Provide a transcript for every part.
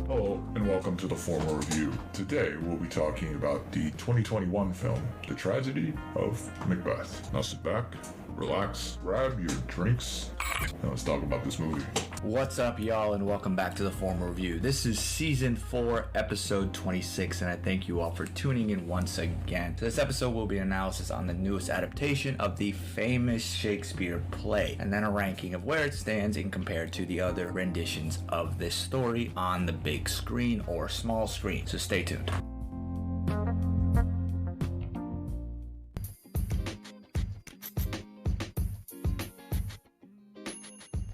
Hello, and welcome to the Formal Review. Today, we'll be talking about the 2021 film, The Tragedy of Macbeth. Now sit back, relax, grab your drinks, and let's talk about this movie. What's up, y'all, and welcome back to the Formal Review. This is Season 4, Episode 26, and I thank you all for tuning in once again. So this episode will be an analysis on the newest adaptation of the famous Shakespeare play, and then a ranking of where it stands in compared to the other renditions of this story on the big screen or small screen. So stay tuned.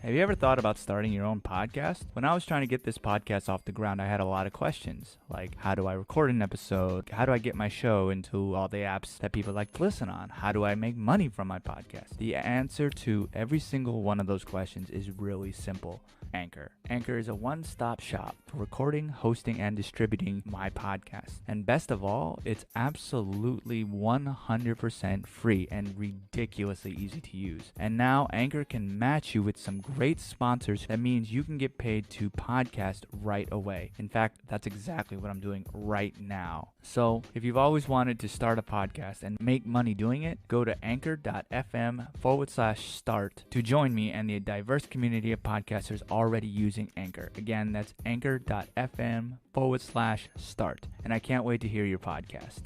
Have you ever thought about starting your own podcast? When I was trying to get this podcast off the ground, I had a lot of questions, like how do I record an episode? How do I get my show into all the apps that people like to listen on? How do I make money from my podcast? The answer to every single one of those questions is really simple. Anchor. Anchor is a one-stop shop for recording, hosting, and distributing my podcast. And best of all, it's absolutely 100% free and ridiculously easy to use. And now Anchor can match you with some great sponsors. That means you can get paid to podcast right away. In fact, that's exactly what I'm doing right now. So if you've always wanted to start a podcast and make money doing it, go to anchor.fm/start to join me and the diverse community of podcasters already using Anchor. Again, that's anchor.fm/start. And I can't wait to hear your podcast.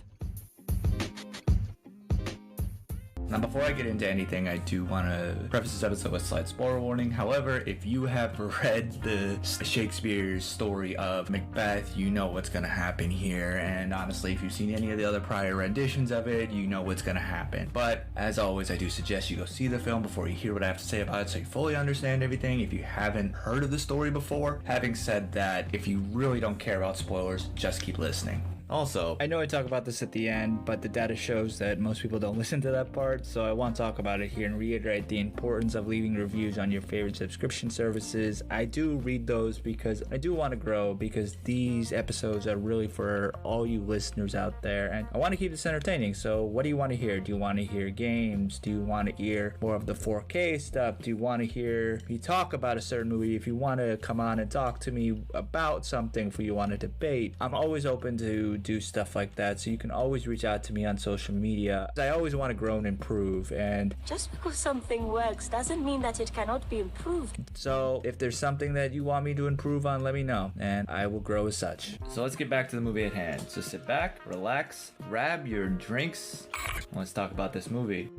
Now, before I get into anything, I do want to preface this episode with a slight spoiler warning. However, if you have read the Shakespeare's story of Macbeth, you know what's going to happen here. And honestly, if you've seen any of the other prior renditions of it, you know what's going to happen. But as always, I do suggest you go see the film before you hear what I have to say about it so you fully understand everything if you haven't heard of the story before. Having said that, if you really don't care about spoilers, just keep listening. Also, I know I talk about this at the end, but the data shows that most people don't listen to that part, so I want to talk about it here and reiterate the importance of leaving reviews on your favorite subscription services. I do read those because I do want to grow, because these episodes are really for all you listeners out there, and I want to keep this entertaining. So what do you want to hear? Do you want to hear games? Do you want to hear more of the 4K stuff? Do you want to hear me talk about a certain movie? If you want to come on and talk to me about something, if you want to debate, I'm always open to do stuff like that, so you can always reach out to me on social media. I always want to grow and improve, and just because something works doesn't mean that it cannot be improved. So if there's something that you want me to improve on, let me know, and I will grow as such. So let's get back to the movie at hand. So sit back, relax, grab your drinks, and let's talk about this movie.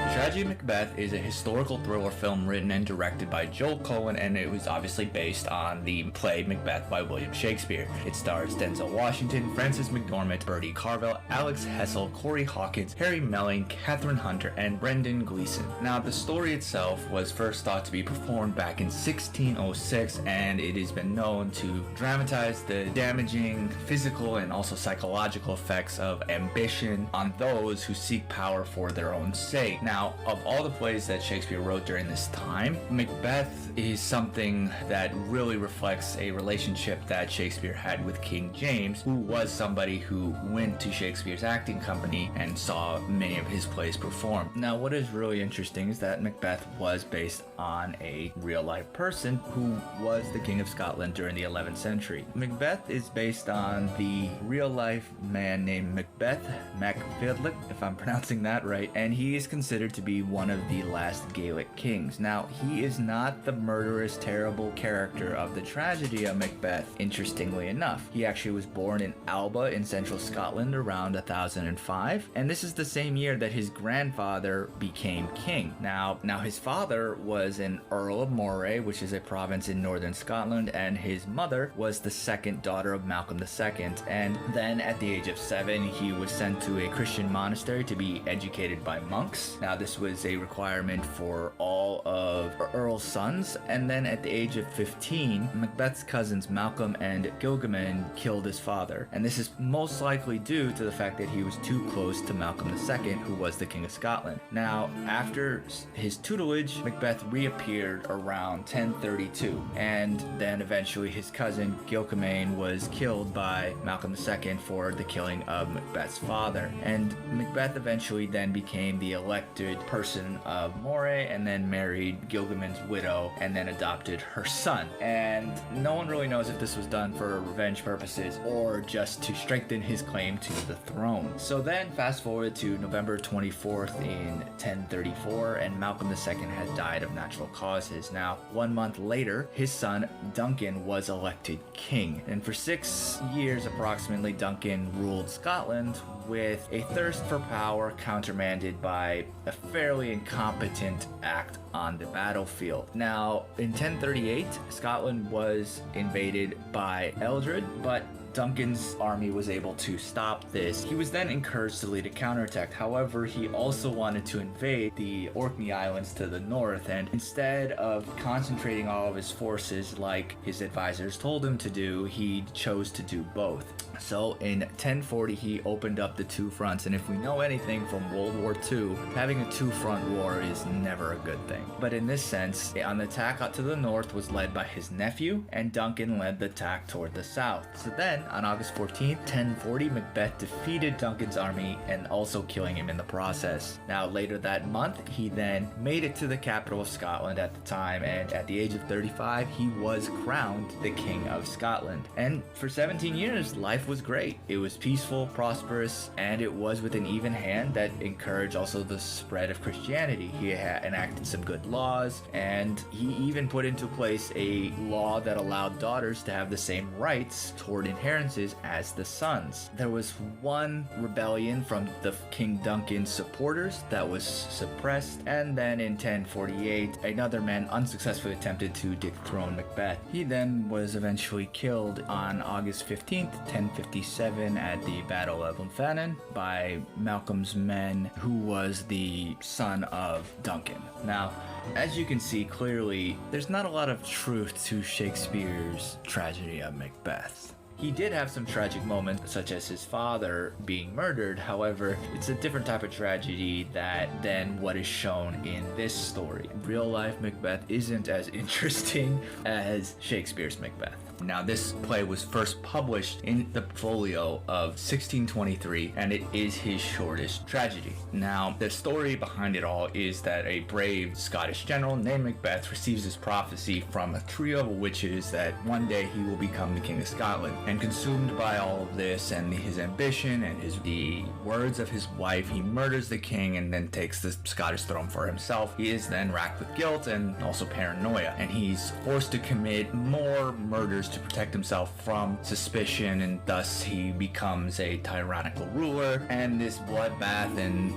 The Tragedy of Macbeth is a historical thriller film written and directed by Joel Cohen, and it was obviously based on the play Macbeth by William Shakespeare. It stars Denzel Washington, Frances McDormand, Bertie Carvel, Alex Hessel, Corey Hawkins, Harry Melling, Catherine Hunter, and Brendan Gleeson. Now, the story itself was first thought to be performed back in 1606, and it has been known to dramatize the damaging physical and also psychological effects of ambition on those who seek power for their own sake. Now, of all the plays that Shakespeare wrote during this time, Macbeth is something that really reflects a relationship that Shakespeare had with King James, who was somebody who went to Shakespeare's acting company and saw many of his plays performed. Now, what is really interesting is that Macbeth was based on a real-life person who was the King of Scotland during the 11th century. Macbeth is based on the real-life man named Macbeth Macbeth, if I'm pronouncing that right, and he is considered to be one of the last Gaelic kings. Now, he is not the murderous, terrible character of the tragedy of Macbeth, interestingly enough. He actually was born in Alba in central Scotland around 1005, and this is the same year that his grandfather became king. Now his father was an Earl of Moray, which is a province in northern Scotland, and his mother was the second daughter of Malcolm II, and then at the age of 7, he was sent to a Christian monastery to be educated by monks. Now, this was a requirement for all battle of Earl's sons, and then at the age of 15, Macbeth's cousins Malcolm and Gilgamon killed his father. And this is most likely due to the fact that he was too close to Malcolm II, who was the King of Scotland. Now, after his tutelage, Macbeth reappeared around 1032, and then eventually his cousin Gilgamon was killed by Malcolm II for the killing of Macbeth's father. And Macbeth eventually then became the elected person of Moray, and then married Gilgamon's widow, and then adopted her son. And no one really knows if this was done for revenge purposes or just to strengthen his claim to the throne. So then fast forward to November 24th in 1034, and Malcolm II had died of natural causes. Now, 1 month later, his son Duncan was elected king, and for 6 years approximately, Duncan ruled Scotland with a thirst for power countermanded by a fairly incompetent act on the battlefield. Now, in 1038, Scotland was invaded by Eldred, but Duncan's army was able to stop this. He was then encouraged to lead a counterattack. However, he also wanted to invade the Orkney Islands to the north, and instead of concentrating all of his forces like his advisors told him to do, he chose to do both. So in 1040, he opened up the two fronts, and if we know anything from World War II, having a two-front war is never a good thing. But in this sense, an attack out to the north was led by his nephew, and Duncan led the attack toward the south. So then, on August 14th, 1040, Macbeth defeated Duncan's army and also killing him in the process. Now, later that month, he then made it to the capital of Scotland at the time, and at the age of 35, he was crowned the King of Scotland. And for 17 years, life was great. It was peaceful, prosperous, and it was with an even hand that encouraged also the spread of Christianity. He had enacted some good laws, and he even put into place a law that allowed daughters to have the same rights toward inheritances as the sons. There was one rebellion from the King Duncan's supporters that was suppressed, and then in 1048, another man unsuccessfully attempted to dethrone Macbeth. He then was eventually killed on August 15th, 1057 at the Battle of Lunfannon by Malcolm's men, who was the son of Duncan. Now, as you can see clearly, there's not a lot of truth to Shakespeare's tragedy of Macbeth. He did have some tragic moments, such as his father being murdered. However, it's a different type of tragedy than what is shown in this story. Real life Macbeth isn't as interesting as Shakespeare's Macbeth. Now, this play was first published in the folio of 1623, and it is his shortest tragedy. Now, the story behind it all is that a brave Scottish general named Macbeth receives this prophecy from a trio of witches that one day he will become the King of Scotland. And consumed by all of this and his ambition and the words of his wife, he murders the king and then takes the Scottish throne for himself. He is then racked with guilt and also paranoia, and he's forced to commit more murders to protect himself from suspicion, and thus he becomes a tyrannical ruler. And this bloodbath and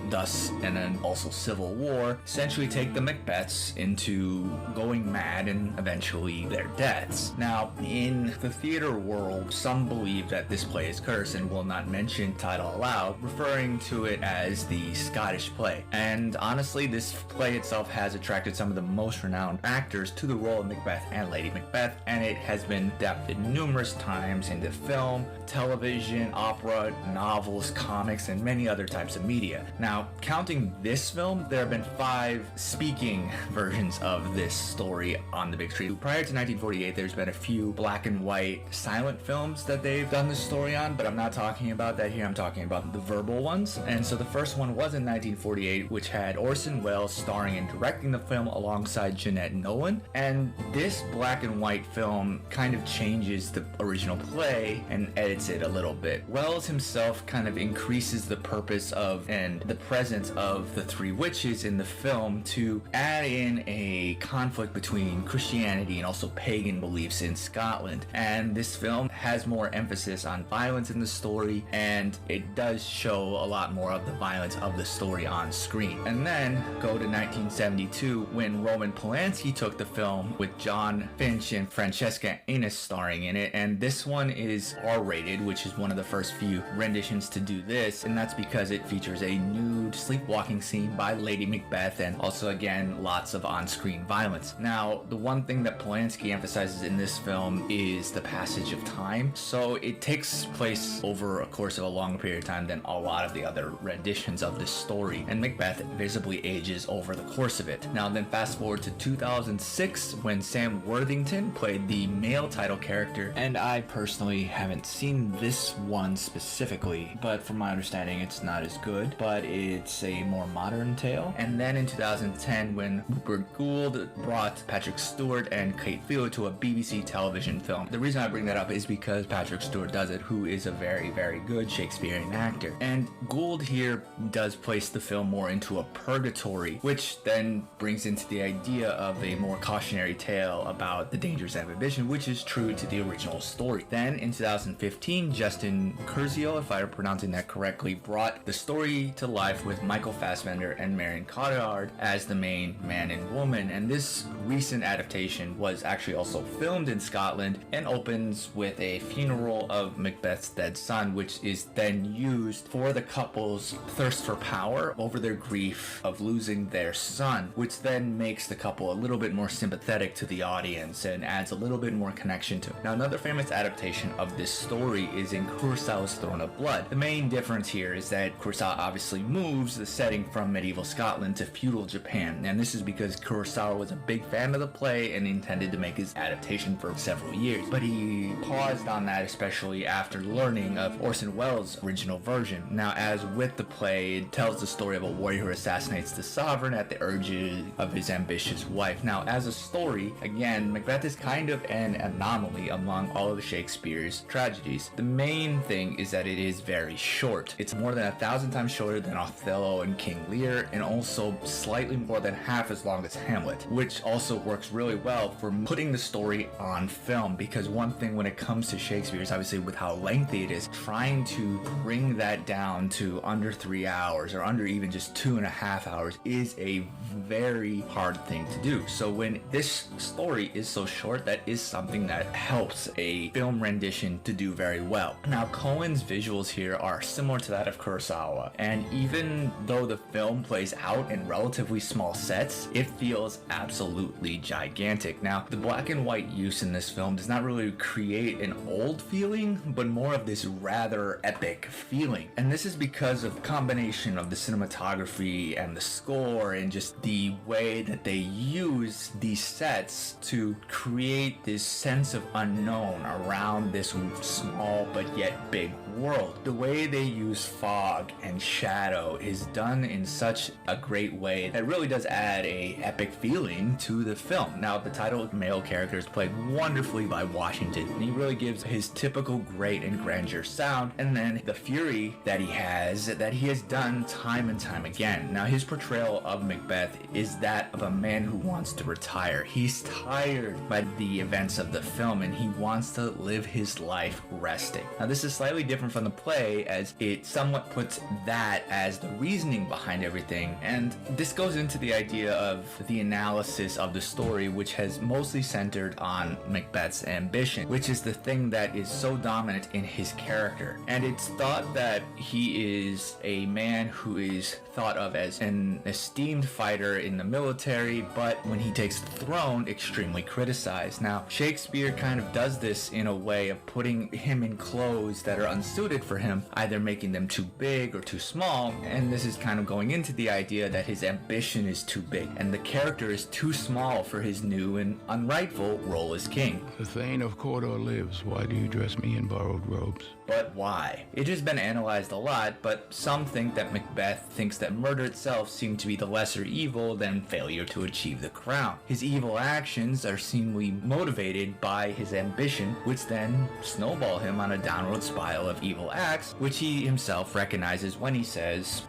then also civil war essentially take the Macbeths into going mad and eventually their deaths. Now, in the theater world, some believe that this play is cursed and will not mention title aloud, referring to it as the Scottish play. And honestly, this play itself has attracted some of the most renowned actors to the role of Macbeth and Lady Macbeth, and it has been adapted numerous times into film, television, opera, novels, comics, and many other types of media. Now, counting this film, there have been 5 speaking versions of this story on the big screen. Prior to 1948, there's been a few black and white silent films that they've done this story on, but I'm not talking about that here. I'm talking about the verbal ones. And so the first one was in 1948, which had Orson Welles starring and directing the film alongside Jeanette Nolan. And this black and white film kind of changes the original play and edits it a little bit. Welles himself kind of increases the purpose of and the presence of the 3 witches in the film to add in a conflict between Christianity and also pagan beliefs in Scotland. And this film has more emphasis on violence in the story, and it does show a lot more of the violence of the story on screen. And then go to 1972 when Roman Polanski took the film with John Finch and Francesca Innes starring in it, and this one is R-rated, which is one of the first few renditions to do this, and that's because it features a nude sleepwalking scene by Lady Macbeth, and also again lots of on-screen violence. Now, the one thing that Polanski emphasizes in this film is the passage of time, so it takes place over a course of a longer period of time than a lot of the other renditions of this story, and Macbeth visibly ages over the course of it. Now then, fast forward to 2006 when Sam Worthington played the male title character, and I personally haven't seen this one specifically, but from my understanding it's not as good, but it's a more modern tale. And then in 2010 when Rupert Gould brought Patrick Stewart and Kate Field to a BBC television film. The reason I bring that up is because Patrick Stewart does it, who is a very, very good Shakespearean actor. And Gould here does place the film more into a purgatory, which then brings into the idea of a more cautionary tale about the dangers of ambition, which is true to the original story. Then in 2015, Justin Curcio, if I'm pronouncing that correctly, brought the story to life with Michael Fassbender and Marion Cotillard as the main man and woman, and this recent adaptation was actually also filmed in Scotland and opens with a funeral of Macbeth's dead son, which is then used for the couple's thirst for power over their grief of losing their son, which then makes the couple a little bit more sympathetic to the audience and adds a little bit more connection to it. Now, another famous adaptation of this story is in Kurosawa's Throne of Blood. The main difference here is that Kurosawa obviously moves the setting from medieval Scotland to feudal Japan, and this is because Kurosawa was a big fan of the play and intended to make his adaptation for several years, but he paused on that especially after learning of Orson Welles' original version. Now, as with the play, it tells the story of a warrior who assassinates the sovereign at the urge of his ambitious wife. Now, as a story, again, Macbeth is kind of an anomaly among all of Shakespeare's tragedies. The main thing is that it is very short. It's more than 1,000 times shorter than Othello and King Lear, and also slightly more than half as long as Hamlet, which also works really well for putting the story on film, because one thing when it comes to Shakespeare is obviously with how lengthy it is, trying to bring that down to under 3 hours or under even just 2.5 hours is a very hard thing to do. So when this story is so short, that is something that helps a film rendition to do very well. Now, Cohen's visuals here are similar to that of Kurosawa, and even though the film plays out in relatively small sets, it feels absolutely gigantic. Now, the black and white use in this film does not really create an old feeling, but more of this rather epic feeling. And this is because of the combination of the cinematography and the score and just the way that they use these sets to create this sense of unknown around this small but yet big world. The way they use fog and shadow is done in such a great way that really does add a epic feeling to the film. Now, the title male character is played wonderfully by Washington, and he really gives his typical great and grandeur sound, and then the fury that he has done time and time again. Now, his portrayal of Macbeth is that of a man who wants to retire. He's tired by the events of the film, and he wants to live his life resting. Now, this is slightly different from the play, as it somewhat puts that as the reasoning behind everything, and this goes into the idea of the analysis of the story, which has mostly centered on Macbeth's ambition, which is the thing that is so dominant in his character. And it's thought that he is a man who is thought of as an esteemed fighter in the military, but when he takes the throne, extremely criticized. Now, Shakespeare kind of does this in a way of putting him in clothes that are unsuited for him, either making them too big or too small, and this is kind of going into the idea that his ambition is too big and the character is too small for his new and unrightful role as king. The Thane of Cawdor lives. Why do you dress me in borrowed robes? But why? It has been analyzed a lot, but some think that Macbeth thinks that murder itself seemed to be the lesser evil than failure to achieve the crown. His evil actions are seemingly motivated by his ambition, which then snowball him on a downward spiral of evil acts, which he himself recognizes when he says,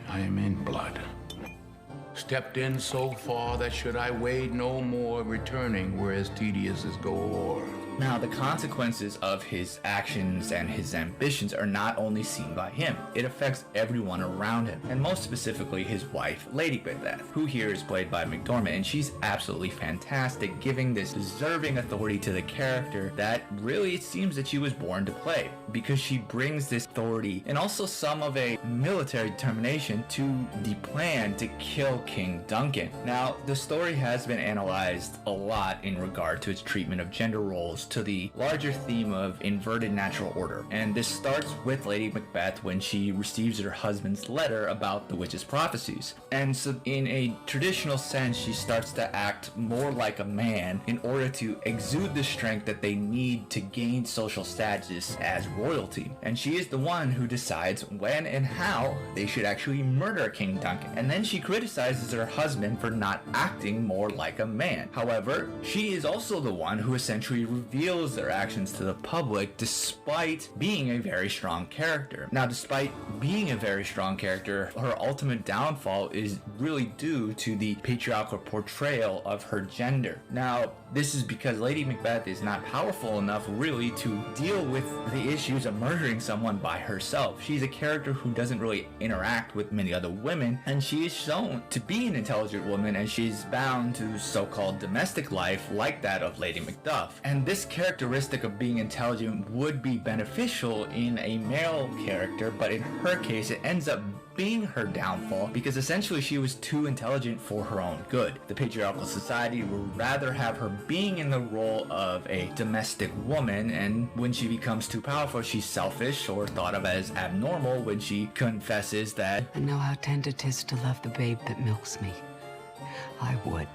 I am in blood. Stepped in so far that should I wade no more, returning were as tedious as go o'er. Now, the consequences of his actions and his ambitions are not only seen by him, it affects everyone around him, and most specifically his wife, Lady Macbeth, who here is played by McDormand, and she's absolutely fantastic, giving this deserving authority to the character that really it seems that she was born to play, because she brings this authority and also some of a military determination to the plan to kill King Duncan. Now, the story has been analyzed a lot in regard to its treatment of gender roles to the larger theme of inverted natural order, and this starts with Lady Macbeth when she receives her husband's letter about the witch's prophecies. And so in a traditional sense, she starts to act more like a man in order to exude the strength that they need to gain social status as royalty. And she is the one who decides when and how they should actually murder King Duncan. And then she criticizes her husband for not acting more like a man. However, she is also the one who essentially reveals their actions to the public despite being a very strong character. Now, despite being a very strong character, her ultimate downfall is really due to the patriarchal portrayal of her gender. Now, this is because Lady Macbeth is not powerful enough really to deal with the issues of murdering someone by herself. She's a character who doesn't really interact with many other women, and she is shown to be an intelligent woman, and she's bound to so-called domestic life like that of Lady Macduff. And this characteristic of being intelligent would be beneficial in a male character, but in her case it ends up being her downfall because essentially she was too intelligent for her own good. The patriarchal society would rather have her being in the role of a domestic woman, and when she becomes too powerful, she's selfish or thought of as abnormal when she confesses that I know how tender 'tis to love the babe that milks me. I would,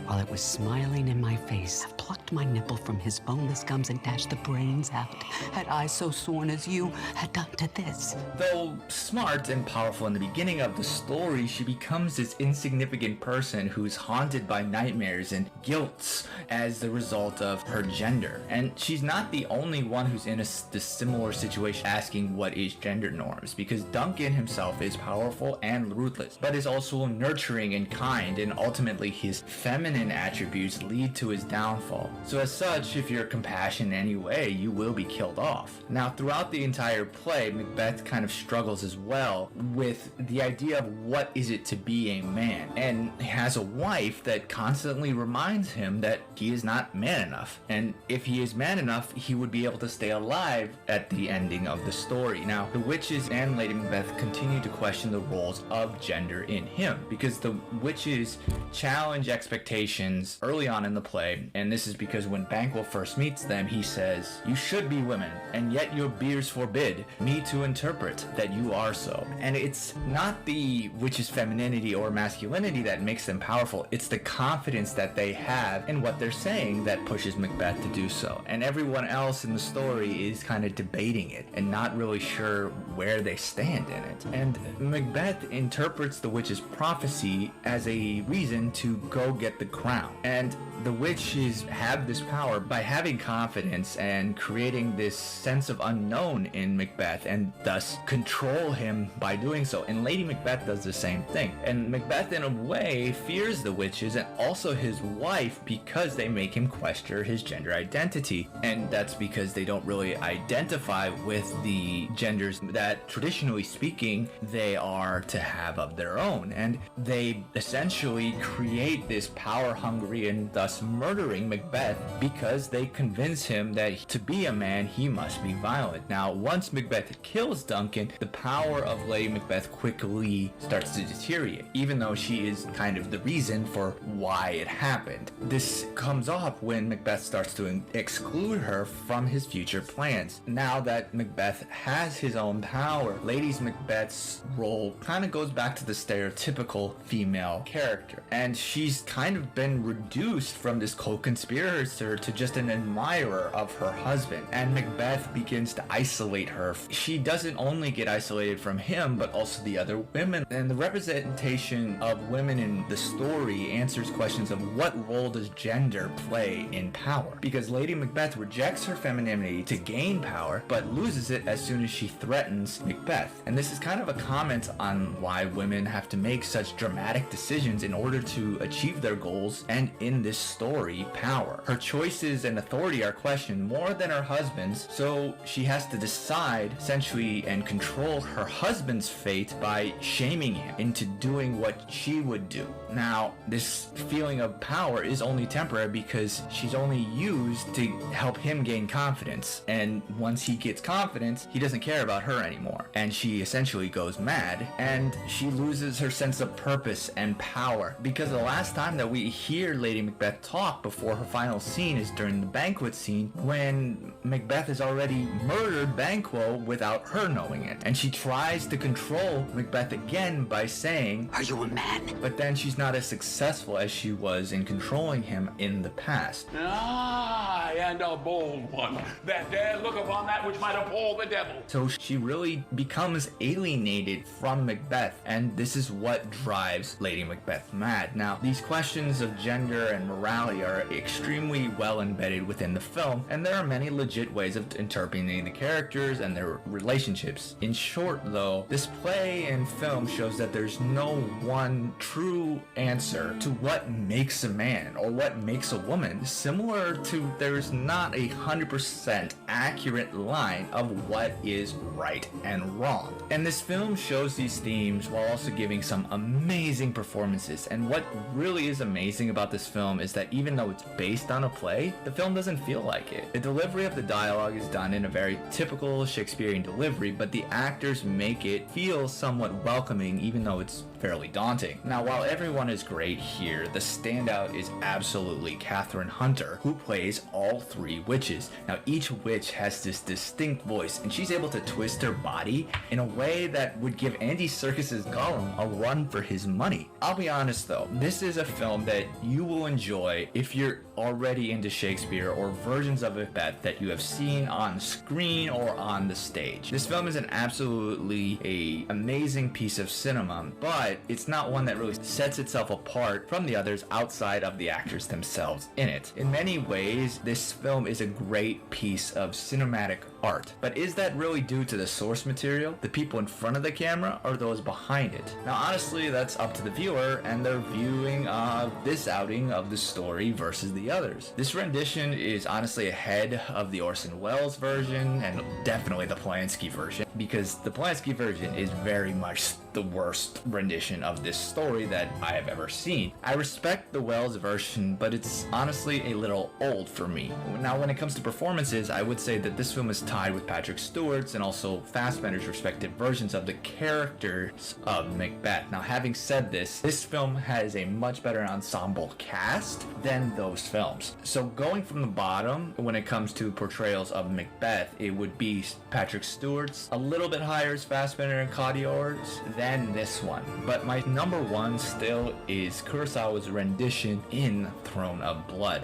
while it was smiling in my face, have plucked my nipple from his boneless gums and dashed the brains out, had I so sworn as you had done to this. Though smart and powerful in the beginning of the story, she becomes this insignificant person who's haunted by nightmares and guilt as the result of her gender. And she's not the only one who's in this similar situation asking what is gender norms, because Duncan himself is powerful and ruthless, but is also nurturing and kind, and ultimately his feminine attributes lead to his downfall. So as such, if you're compassionate in any way, you will be killed off. Now, throughout the entire play, Macbeth kind of struggles as well with the idea of what is it to be a man, and has a wife that constantly reminds him that he is not man enough. And if he is man enough, he would be able to stay alive at the ending of the story. Now, the witches and Lady Macbeth continue to question the roles of gender in him, because the witches challenge expectations early on in the play, and this is because when Banquo first meets them, he says, "You should be women, and yet your beers forbid me to interpret that you are so." And it's not the witch's femininity or masculinity that makes them powerful, it's the confidence that they have in what they're saying that pushes Macbeth to do so. And everyone else in the story is kind of debating it and not really sure where they stand in it. And Macbeth interprets the witch's prophecy as a reason to go get the crown. And the witches have this power by having confidence and creating this sense of unknown in Macbeth, and thus control him by doing so. And Lady Macbeth does the same thing. And Macbeth, in a way, fears the witches and also his wife because they make him question his gender identity. And that's because they don't really identify with the genders that, traditionally speaking, they are to have of their own. And they essentially create this power-hungry and thus murdering Macbeth because they convince him that to be a man, he must be violent. Now, once Macbeth kills Duncan, the power of Lady Macbeth quickly starts to deteriorate, even though she is kind of the reason for why it happened. This comes off when Macbeth starts to exclude her from his future plans. Now that Macbeth has his own power, Lady Macbeth's role kind of goes back to the stereotypical female character, and she's kind of been reduced from this co-conspirator to just an admirer of her husband. And Macbeth begins to isolate her. She doesn't only get isolated from him, but also the other women. And the representation of women in the story answers questions of what role does gender play in power? Because Lady Macbeth rejects her femininity to gain power, but loses it as soon as she threatens Macbeth. And this is kind of a comment on why women have to make such dramatic decisions in order to achieve their goals, and in this story, power. Her choices and authority are questioned more than her husband's, so she has to decide, essentially, and control her husband's fate by shaming him into doing what she would do. Now, this feeling of power is only temporary because she's only used to help him gain confidence, and once he gets confidence, he doesn't care about her anymore, and she essentially goes mad, and she loses her sense of purpose and power, because the last time that we hear Lady Macbeth talk before her final scene is during the banquet scene, when Macbeth has already murdered Banquo without her knowing it, and she tries to control Macbeth again by saying, "Are you a man?" But then she's not as successful as she was in controlling him in the past. Aye, and a bold one, that dare look upon that which might appall the devil. So she really becomes alienated from Macbeth, and this is what drives Lady Macbeth mad. Now, these questions of gender and morality are extremely well embedded within the film, and there are many legit ways of interpreting the characters and their relationships. In short, though, this play and film shows that there's no one true answer to what makes a man or what makes a woman, similar to there's not 100% accurate line of what is right and wrong. And this film shows these themes while also giving some amazing performances. And what really is amazing about this film is that even though it's based on a play, the film doesn't feel like it. The delivery of the dialogue is done in a very typical Shakespearean delivery, but the actors make it feel somewhat welcoming even though it's fairly daunting. Now, while everyone is great here, the standout is absolutely Catherine Hunter, who plays all three witches. Now, each witch has this distinct voice, and she's able to twist her body in a way that would give Andy Serkis's Gollum a run for his money. I'll be honest though, this is a film that you will enjoy if you're already into Shakespeare or versions of Macbeth that you have seen on screen or on the stage. This film is an absolutely amazing piece of cinema, but it's not one that really sets itself apart from the others outside of the actors themselves in it. In many ways, this film is a great piece of cinematic art, but is that really due to the source material, the people in front of the camera, or those behind it? Now, honestly, that's up to the viewer and their viewing of this outing of the story versus the others. This rendition is honestly ahead of the Orson Welles version and definitely the Polanski version, because the Polanski version is very much the worst rendition of this story that I have ever seen. I respect the Welles version, but it's honestly a little old for me. Now, when it comes to performances, I would say that this film is tied with Patrick Stewart's and also Fassbender's respective versions of the characters of Macbeth. Now, having said this, this film has a much better ensemble cast than those films. So going from the bottom, when it comes to portrayals of Macbeth, it would be Patrick Stewart's, a little bit higher is Fassbender and Cotillard's than this one. But my number one still is Kurosawa's rendition in Throne of Blood.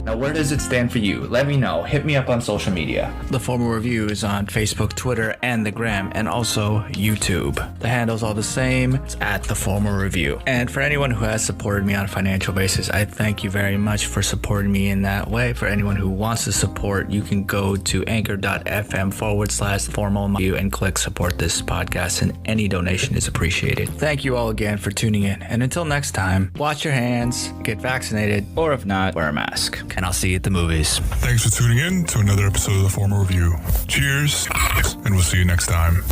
Now, where does it stand for you? Let me know. Hit me up on social media. The Formal Review is on Facebook, Twitter, and the Gram, and also YouTube. The handle's all the same. It's at The Formal Review. And for anyone who has supported me on a financial basis, I thank you very much for supporting me in that way. For anyone who wants to support, you can go to anchor.fm/Formal Review and click support this podcast, and any donation is appreciated. Thank you all again for tuning in. And until next time, wash your hands, get vaccinated, or if not, wear a mask. And I'll see you at the movies. Thanks for tuning in to another episode of The Formal Review. Cheers, and we'll see you next time.